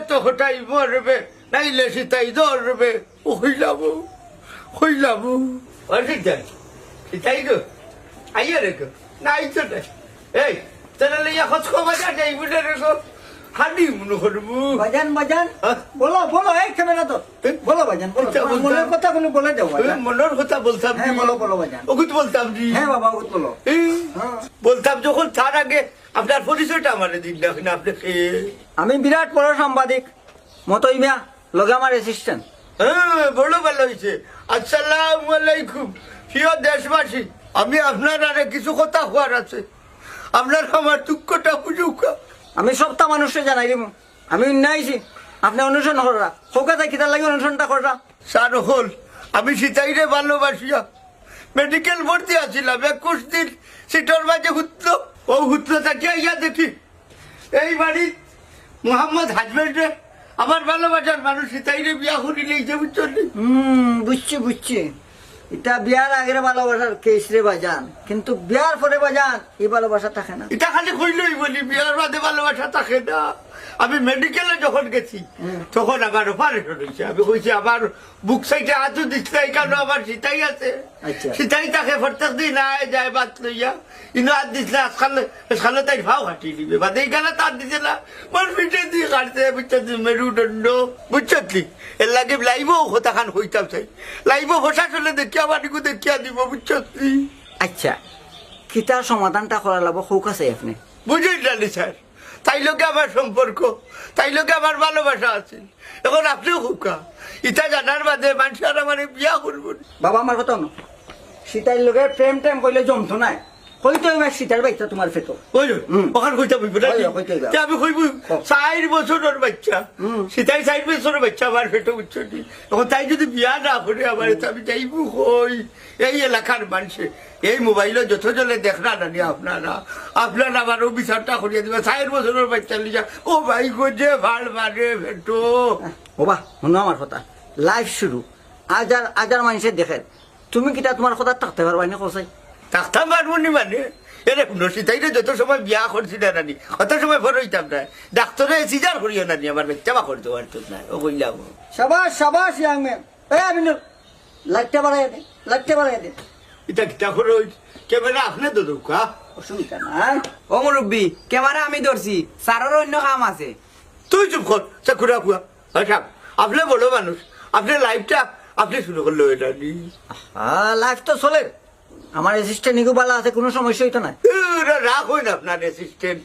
তো হঠাই মরবে, নাইলে সীতাই ধরবে। ও হইলাম অসিতাই সীতাই গো আইয়া রেখো নাই তো না। এই তাহলে লইয়া খোঁজ খবর যাই বুঝে রেখো হাঁটি মনে করবো। বাজান বলো বলো, এই ক্যামেরা তো বলো বাজান, বলো তোমার মনের কথা কোনো বলে দাও বাজান। মনের কথা বলতাম। হ্যাঁ বলো বাজান। ওগুত বলতাম জি। হ্যাঁ বাবা ওগুত বলো। বলতাম যখন তার আগে আপনার পরিচয়টা আমার দিন না আপনাকে। আমি বিরাট বড় সাংবাদিক মতই মিয়া, লগে আমার অ্যাসিস্ট্যান্ট। হ্যাঁ বড় ভালো হয়েছে। আসসালামু আলাইকুম প্রিয় দেশবাসী, আমি আপনার আরে কিছু কথা হওয়ার আছে। আপনার আমার দুঃখটা বুঝুকা। আমি সবটা মানুষকে জানাই দিব। আমি উন্নয়ছি আপনি অনুসরণ করা হোকা তাই কিতার লাগে অনুসরণটা করা। স্যার হল আমি সীতাইরে ভালোবাসিয়া মেডিকেল ভর্তি আছিলাম। 21 দিন সিটর মাঝে হুতলো। ও হুতলো তাকে ইয়া দেখি এই বাড়ির মোহাম্মদ হাজবেন্ডে আমার ভালোবাসার মানুষ সীতাইরে বিয়া করিলে বুঝছেন। বুঝছি এটা বিয়ার আগের ভালোবাসার কেস রে বাজান, কিন্তু বিয়ার পরে বাজান এই ভালোবাসা থাকে না। এটা খালি কইলই বলি বিয়ার বাদে ভালোবাসা থাকে না। আমি মেডিকেলে যখন গেছি তখন আমার অপারেশন হয়েছে। আমি কইছি আমার বুক সাইডে হাতও দিচ্ছে কেন আমার সীতাই আছে। সীতাই তাকে প্রত্যেক দিন আয় যায় বাত লইয়া কিন্তু হাত দিচ্ছে আজকালে তাই ভাও কাটিয়ে দিবে বাদে এইখানে তার দিছে না আমার পিঠে দিয়ে কাটছে বুঝছি মেরুদণ্ড বুঝছি। এর লাগে লাইবও কথা খান হইতাম চাই লাইবও বসা চলে দেখিয়া বাড়িকে দেখিয়া দিব বুঝছি। আচ্ছা কিতার সমাধানটা করা লাগবো হোক আছে আপনি বুঝেই জানি স্যার। তাই লোকে আমার সম্পর্ক, তাই লোকে আমার ভালোবাসা আছে। এখন আপনিও হুকা ইটা জানার বাদে মানুষ আর আমার বিয়া করবো। বাবা আমার কথা না, সীতার লোকে প্রেম টেম করলে জমতো নাই হইতো এবার সীতার বাচ্চা তোমার ফেটো ওখানে কইতে হইব না আমি কইব 4 বছরের বাচ্চা সীতাই 4 বছরের বাচ্চা আমার ফেটো বুঝছো। এখন তাই যদি বিয়া না করে আমার আমি যাইব কই। এই এলাকার মানুষে এই মোবাইলে যত জলে দেখনা নানি আপনারা আমার বিচারটা করিয়া দিবা। 4 বছরের বাচ্চা লিজা ও ভাই গো ভাল মানে ফেটো। বাবা শুনো আমার কথা, লাইফ শুরু আজার মানুষের দেখে তুমি কিটা তোমার কথা থাকতে পারবা না কোসাই থাকতাম পারবো নি মানে এরে সীতাইরে যত সময় বিয়া করছি না নানি অত সময় ভর হইতাম না। ডাক্তারে সিজার করিও নানি আমার বাচ্চা বা করতে পারতো না। ও কইলাম সাবাস ইয়াং ম্যান। এই আমিন লাইটটা বাড়াই দে এটা কিটা করে ক্যামেরা আপনি তো দুঃখা অসুবিধা নাই। ও মুরব্বী ক্যামেরা আমি ধরছি, স্যারের অন্য কাম আছে। তুই চুপ কর চাকুরা কুয়া। আচ্ছা আপনি বড় মানুষ, আপনি লাইফটা আপনি শুরু করলো এটা নি। লাইফ তো চলে, আমার অ্যাসিস্ট্যান্ট নিগু বালা আছে, কোনো সমস্যা হইতো না। রাগ হয় না আপনার অ্যাসিস্ট্যান্ট।